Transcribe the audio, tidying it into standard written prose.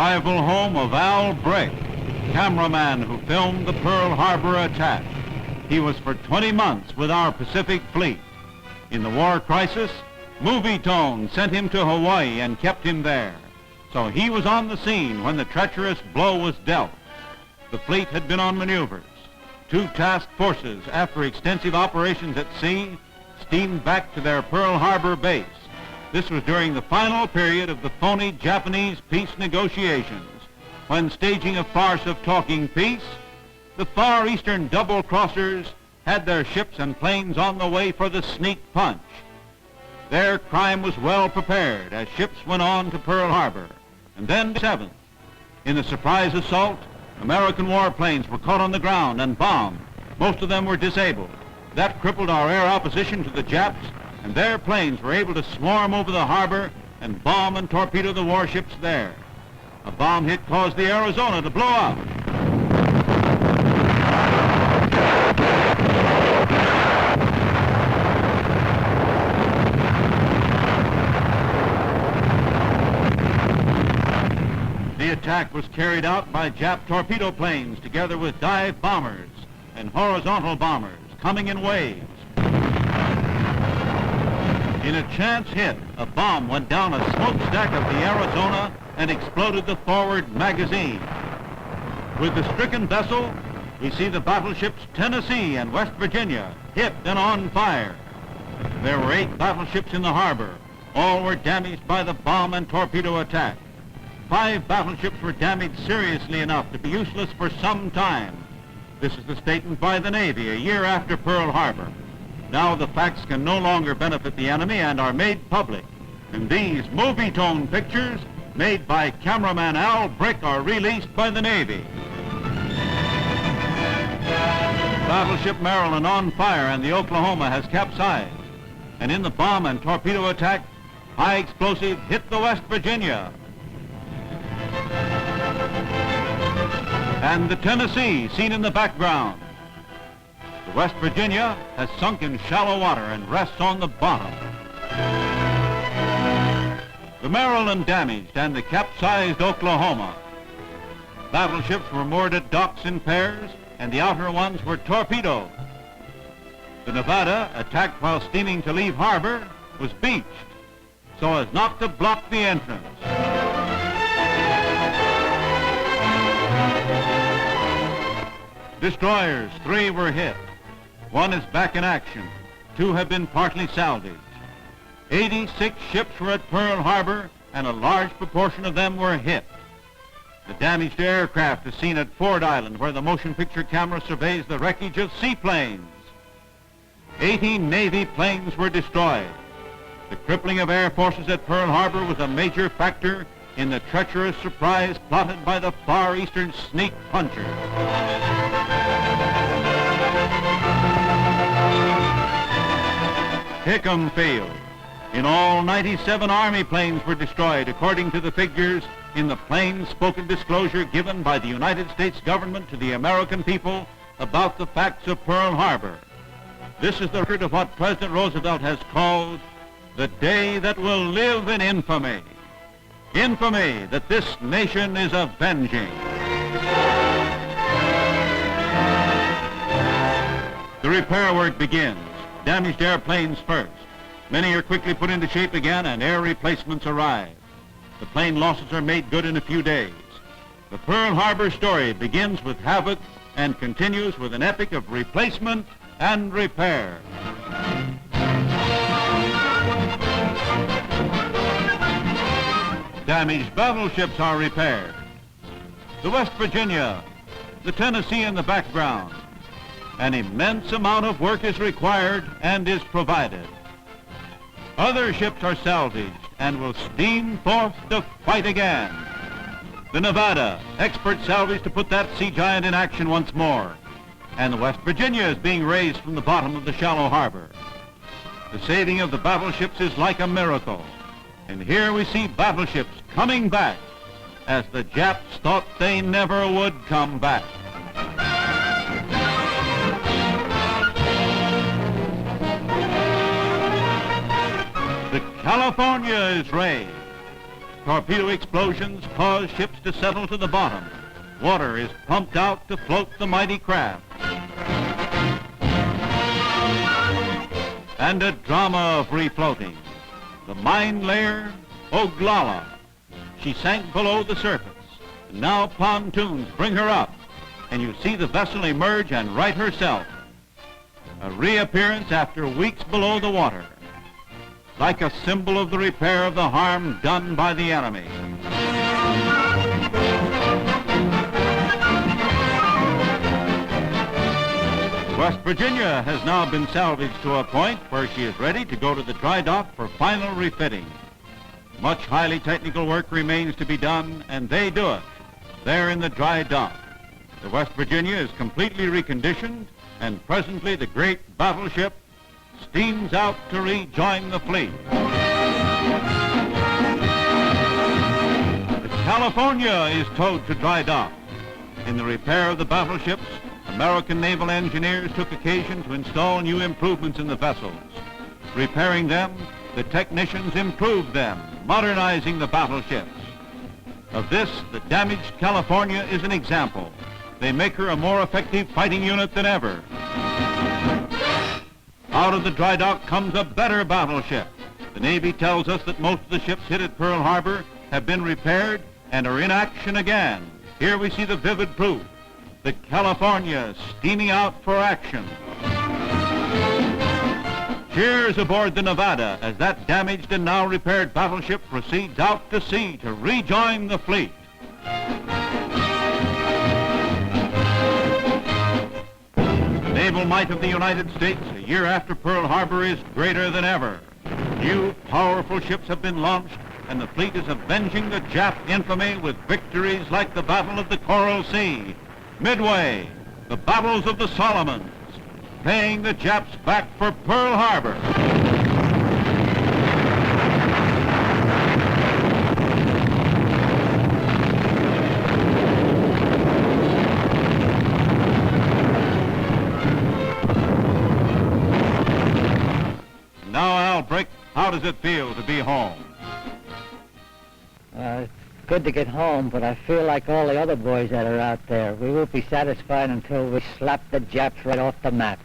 rival home of Al Brick, cameraman who filmed the Pearl Harbor attack. He was for 20 months with our Pacific Fleet. In the war crisis, Movietone sent him to Hawaii and kept him there. So he was on the scene when the treacherous blow was dealt. The fleet had been on maneuvers. 2 task forces, after extensive operations at sea, steamed back to their Pearl Harbor base. This was during the final period of the phony Japanese peace negotiations, when staging a farce of talking peace, the Far Eastern double-crossers had their ships and planes on the way for the sneak punch. Their crime was well prepared as ships went on to Pearl Harbor. And then 7th, in the surprise assault, American warplanes were caught on the ground and bombed. Most of them were disabled. That crippled our air opposition to the Japs, and their planes were able to swarm over the harbor and bomb and torpedo the warships there. A bomb hit caused the Arizona to blow up. The attack was carried out by Jap torpedo planes together with dive bombers and horizontal bombers coming in waves. In a chance hit, a bomb went down a smokestack of the Arizona and exploded the forward magazine. With the stricken vessel, we see the battleships Tennessee and West Virginia hit and on fire. There were 8 battleships in the harbor. All were damaged by the bomb and torpedo attack. 5 battleships were damaged seriously enough to be useless for some time. This is the statement by the Navy a year after Pearl Harbor. Now the facts can no longer benefit the enemy and are made public. And these Movietone pictures, made by cameraman Al Brick, are released by the Navy. Battleship Maryland on fire and the Oklahoma has capsized. And in the bomb and torpedo attack, high explosive hit the West Virginia. And the Tennessee seen in the background. The West Virginia has sunk in shallow water and rests on the bottom. The Maryland damaged and the capsized Oklahoma. Battleships were moored at docks in pairs and the outer ones were torpedoed. The Nevada, attacked while steaming to leave harbor, was beached so as not to block the entrance. Destroyers, 3 were hit. 1 is back in action. 2 have been partly salvaged. 86 ships were at Pearl Harbor, and a large proportion of them were hit. The damaged aircraft is seen at Ford Island, where the motion picture camera surveys the wreckage of seaplanes. 18 Navy planes were destroyed. The crippling of air forces at Pearl Harbor was a major factor in the treacherous surprise plotted by the Far Eastern sneak punchers. Hickam failed. In all, 97 Army planes were destroyed, according to the figures in the plain-spoken disclosure given by the United States government to the American people about the facts of Pearl Harbor. This is the record of what President Roosevelt has called the day that will live in infamy. Infamy that this nation is avenging. The repair work begins. Damaged airplanes first. Many are quickly put into shape again and air replacements arrive. The plane losses are made good in a few days. The Pearl Harbor story begins with havoc and continues with an epic of replacement and repair. Damaged battleships are repaired. The West Virginia, the Tennessee in the background. An immense amount of work is required and is provided. Other ships are salvaged and will steam forth to fight again. The Nevada, expert salvage to put that sea giant in action once more. And the West Virginia is being raised from the bottom of the shallow harbor. The saving of the battleships is like a miracle. And here we see battleships coming back as the Japs thought they never would come back. The California is raised. Torpedo explosions cause ships to settle to the bottom. Water is pumped out to float the mighty craft. And a drama of refloating. The mine layer, Oglala. She sank below the surface. And now pontoons bring her up, and you see the vessel emerge and right herself. A reappearance after weeks below the water, like a symbol of the repair of the harm done by the enemy. West Virginia has now been salvaged to a point where she is ready to go to the dry dock for final refitting. Much highly technical work remains to be done, and they do it there in the dry dock. The West Virginia is completely reconditioned, and presently the great battleship steams out to rejoin the fleet. The California is towed to dry dock. In the repair of the battleships, American naval engineers took occasion to install new improvements in the vessels. Repairing them, the technicians improved them, modernizing the battleships. Of this, the damaged California is an example. They make her a more effective fighting unit than ever. Out of the dry dock comes a better battleship. The Navy tells us that most of the ships hit at Pearl Harbor have been repaired and are in action again. Here we see the vivid proof. The California steaming out for action. Cheers aboard the Nevada as that damaged and now repaired battleship proceeds out to sea to rejoin the fleet. The naval might of the United States a year after Pearl Harbor is greater than ever. New powerful ships have been launched, and the fleet is avenging the Jap infamy with victories like the Battle of the Coral Sea, Midway, the battles of the Solomons, paying the Japs back for Pearl Harbor. Now, Albrecht, how does it feel to be home? It's good to get home, but I feel like all the other boys that are out there. We won't be satisfied until we slap the Japs right off the map.